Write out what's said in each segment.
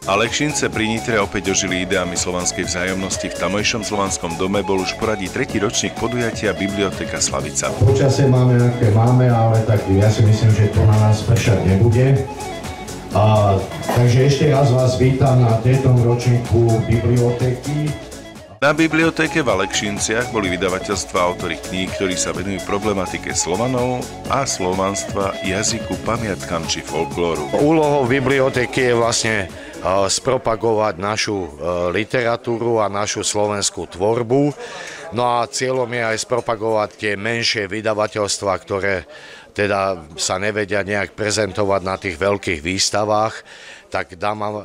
Alekšince pri Nitre opäť ožili ideami slovanskej vzájomnosti. V tamojšom slovanskom dome bol už poradí 3. ročník podujatia Biblioteka Slavica. Počasie máme, aké máme, ale tak ja si myslím, že to na nás pršať nebude. Takže ešte raz vás vítam na 3. ročníku bibliotéky. Na bibliotéke v Alekšinciach boli vydavateľstva a autori kníh, ktorí sa venujú problematike Slovanov a slovanstva, jazyku, pamiatkám či folklóru. Úlohou bibliotéky je vlastne spropagovať našu literatúru a našu slovenskú tvorbu. No a cieľom je aj spropagovať tie menšie vydavateľstvá, ktoré teda sa nevedia nejak prezentovať na tých veľkých výstavách, tak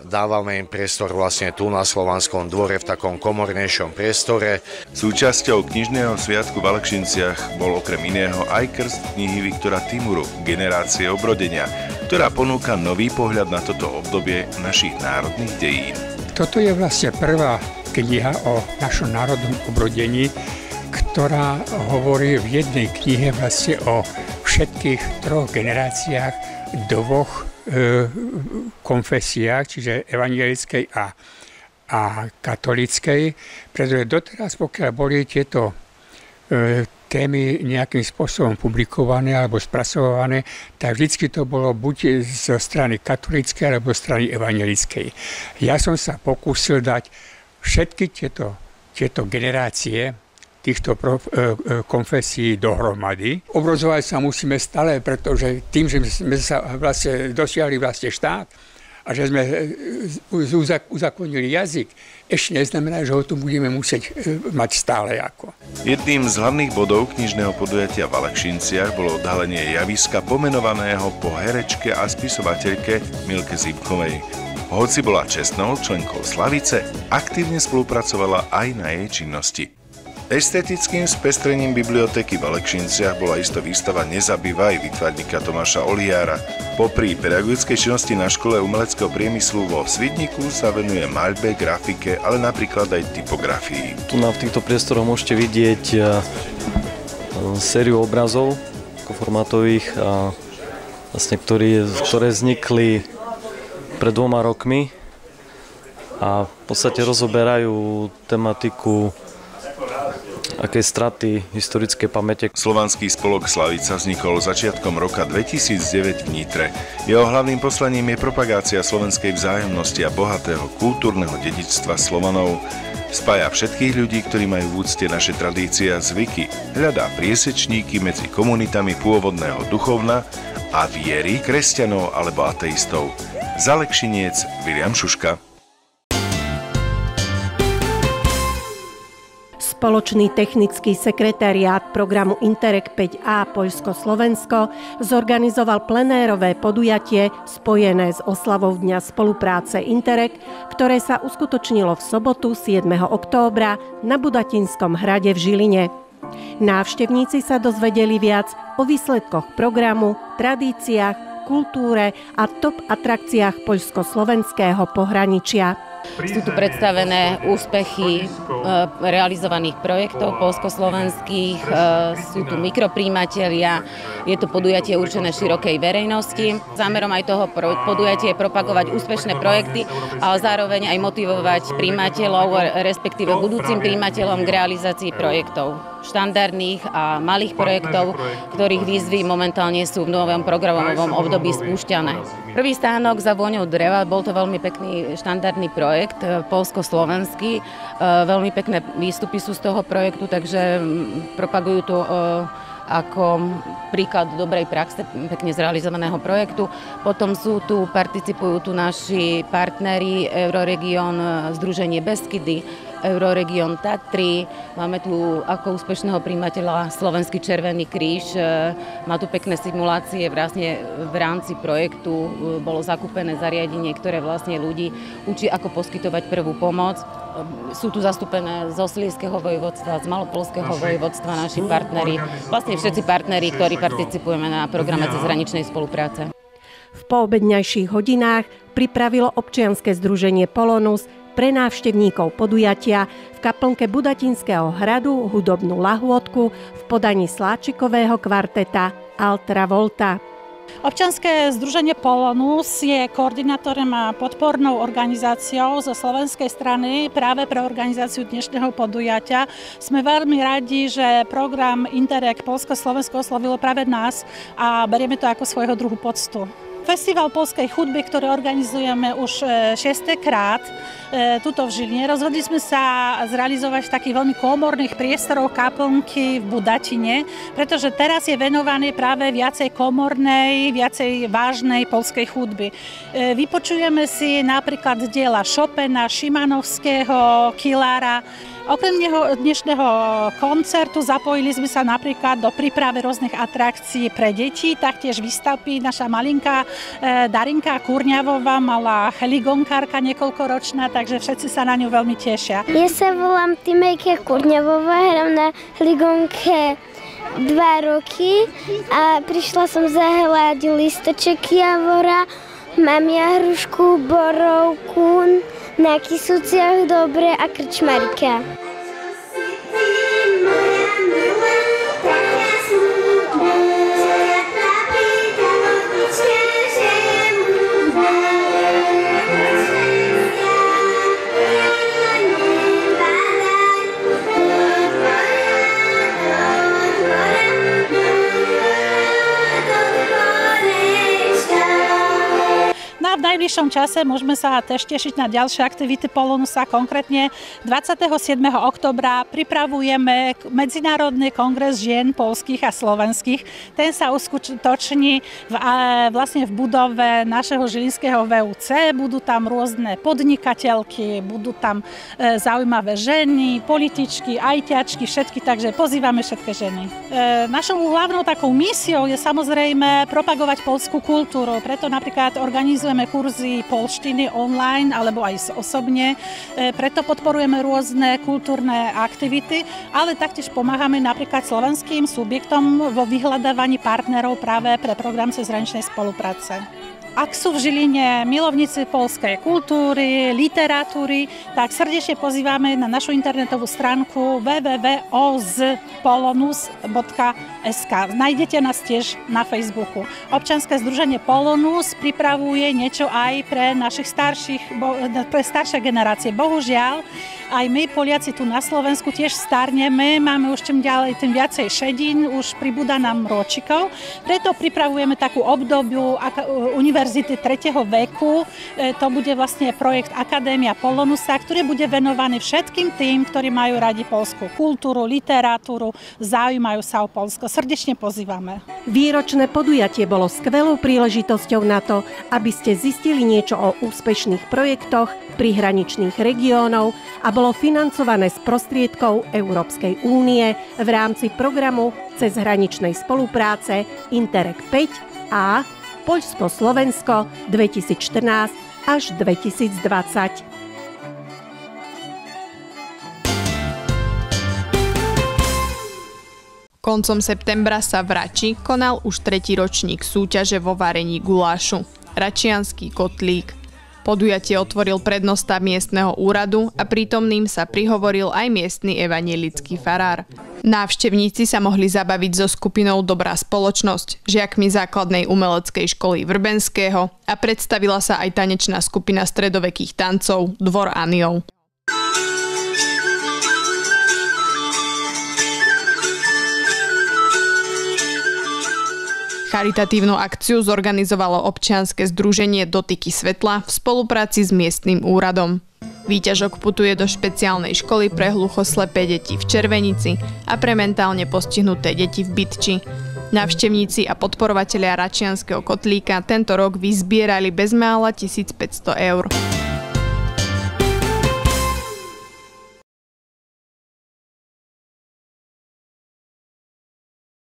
dávame im priestor vlastne tu na Slovanskom dvore v takom komornejšom priestore. Súčasťou knižného sviatku v Alekšinciach bol okrem iného aj krst knihy Viktora Timuru Generácie obrodenia, ktorá ponúka nový pohľad na toto obdobie našich národných dejín. Toto je vlastne prvá kniha o našom národnom obrodení, ktorá hovorí v jednej knihe vlastne o všetkých 3 generáciách 2 konfesiách, čiže evangelickej a katolíckej, pretože doteraz, pokiaľ boli tieto témy nejakým spôsobom publikované alebo spracované, tak vždycky to bolo buď zo strany katolíckej alebo strany evangelickej. Ja som sa pokúsil dať všetky tieto generácie týchto konfesí dohromady. Obrozovať sa musíme stále, pretože tým, že sme sa vlastne dosiahli vlastne štát a že sme uzakonili jazyk, ešte neznamená, že ho tu budeme musieť mať stále ako. Jedným z hlavných bodov knižného podujatia v Alekšinciach bolo odhalenie javiska pomenovaného po herečke a spisovateľke Milke Zipkovej. Hoci bola čestnou členkou Slavice, aktívne spolupracovala aj na jej činnosti. Estetickým spestrením bibliotéky v Alekšinciach bola isto výstava Nezabývaj výtvarníka Tomáša Oliára. Popri pedagogickej činnosti na škole umeleckého priemyslu vo Svidníku sa venuje maľbe, grafike, ale napríklad aj typografii. Tu v týchto priestoroch môžete vidieť sériu obrazov formátových, vlastne, ktoré vznikli pred 2 rokmi a v podstate rozoberajú tematiku aké straty historické pamäte. Slovanský spolok Slavica vznikol začiatkom roka 2009 v Nitre. Jeho hlavným poslaním je propagácia slovenskej vzájomnosti a bohatého kultúrneho dedičstva Slovanov. Spája všetkých ľudí, ktorí majú v úcte naše tradície a zvyky. Hľadá priesečníky medzi komunitami pôvodného duchovna a viery kresťanov alebo ateistov. Z Alekšiniec Viliam Šuška. Spoločný technický sekretariát programu Interreg 5A Poľsko-Slovensko zorganizoval plenérové podujatie spojené s oslavou Dňa spolupráce Interreg, ktoré sa uskutočnilo v sobotu 7. októbra na Budatinskom hrade v Žiline. Návštevníci sa dozvedeli viac o výsledkoch programu, tradíciách, kultúre a top atrakciách poľsko-slovenského pohraničia. Sú tu predstavené úspechy realizovaných projektov poľsko-slovenských, sú tu mikropríjimatelia, je to podujatie určené širokej verejnosti. Zámerom aj toho podujatia je propagovať úspešné projekty, ale zároveň aj motivovať príjimateľov, respektíve budúcim príjimateľom k realizácii projektov. Štandardných a malých projektov, ktorých výzvy momentálne sú v novom programovom období spúšťané. Prvý stánok za vôňou dreva, bol to veľmi pekný štandardný projekt, poľsko-slovenský. Veľmi pekné výstupy sú z toho projektu, takže propagujú to ako príklad dobrej praxe, pekne zrealizovaného projektu. Potom participujú tu naši partneri Euroregión, Združenie Beskydy, Euroregión Tatry, máme tu ako úspešného prijímateľa Slovenský Červený kríž, má tu pekné simulácie, vlastne v rámci projektu bolo zakúpené zariadenie, ktoré vlastne ľudí učí, ako poskytovať prvú pomoc. Sú tu zastúpené zo Sliezského vojvodstva, z Malopolského vojvodstva naši partneri, vlastne všetci partneri, ktorí participujeme na programe cezhraničnej spolupráce. V poobedňajších hodinách pripravilo občianske združenie Polonus pre návštevníkov podujatia v kaplnke Budatinského hradu hudobnú lahôdku v podaní sláčikového kvarteta Altra Volta. Občianske združenie Polonus je koordinátorom a podpornou organizáciou zo slovenskej strany práve pre organizáciu dnešného podujatia. Sme veľmi radi, že program Interreg Poľsko-Slovensko oslovilo práve nás a berieme to ako svojho druhu poctu. Festival poľskej hudby, ktorý organizujeme už 6. krát tuto v Žiline. Rozhodli sme sa zrealizovať takých veľmi komorných priestorov kaplnky v Budatine, pretože teraz je venovaný práve viacej komornej, viacej vážnej poľskej hudby. Vypočujeme si napríklad diela Chopina, Šimanovského, Kilára. Okrem dnešného koncertu zapojili sme sa napríklad do prípravy rôznych atrakcií pre deti, taktiež výstavby naša malinká Darinka Kurňavová, malá heligonkárka niekoľkoročná, takže všetci sa na ňu veľmi tešia. Ja sa volám Timejka Kurňavová, hram na heligonke 2 roky a prišla som zahľadť listoček javora, mám jahrušku, borovku, na Kysúciach dobre a krčmarika. V najbližšom čase môžeme sa tiež tešiť na ďalšie aktivity Polonusa. Konkrétne 27. októbra pripravujeme Medzinárodný kongres žien poľských a slovenských. Ten sa uskutoční vlastne v budove našeho žilinského VUC. Budú tam rôzne podnikateľky, budú tam zaujímavé ženy, političky, ajťačky, všetky, takže pozývame všetky ženy. Našou hlavnou takou misiou je samozrejme propagovať poľskú kultúru, preto napríklad organizujeme kurzy poľštiny online alebo aj osobne. Preto podporujeme rôzne kultúrne aktivity, ale taktiež pomáhame napríklad slovenským subjektom vo vyhľadávaní partnerov práve pre program cezhraničnej spolupráce. Ak sú v Žiline milovníci poľskej kultúry, literatúry, tak srdečne pozývame na našu internetovú stránku www.ozpolonus.sk. Nájdete nás tiež na Facebooku. Občianske združenie Polonus pripravuje niečo aj pre našich pre staršie generácie. Bohužiaľ, aj my Poliaci tu na Slovensku tiež starneme, máme už čím ďalej tým viacej šedín, už pribúda nám ročikov, preto pripravujeme takú obdobiu univerzity 3. veku. To bude vlastne projekt Akadémia Polonusa, ktorý bude venovaný všetkým tým, ktorí majú radi poľskú kultúru, literatúru, zaujímajú sa o Poľsko. Srdečne pozývame. Výročné podujatie bolo skvelou príležitosťou na to, aby ste zistili niečo o úspešných projektoch prihraničných regiónov a bolo financované z prostriedkov Európskej únie v rámci programu cezhraničnej spolupráce Interreg 5A Poľsko-Slovensko 2014 až 2020. Koncom septembra sa v Rači konal už 3. ročník súťaže vo varení gulášu Račiansky kotlík. Podujatie otvoril prednosta miestneho úradu a prítomným sa prihovoril aj miestny evanjelický farár. Návštevníci sa mohli zabaviť so skupinou Dobrá spoločnosť, žiakmi základnej umeleckej školy Vrbenského a predstavila sa aj tanečná skupina stredovekých tancov Dvor Aniov. Charitatívnu akciu zorganizovalo občianske združenie Dotyky svetla v spolupráci s miestnym úradom. Výťažok putuje do špeciálnej školy pre hluchoslepé deti v Červenici a pre mentálne postihnuté deti v Bytči. Návštevníci a podporovatelia Račianskeho kotlíka tento rok vyzbierali bezmála 1500 eur.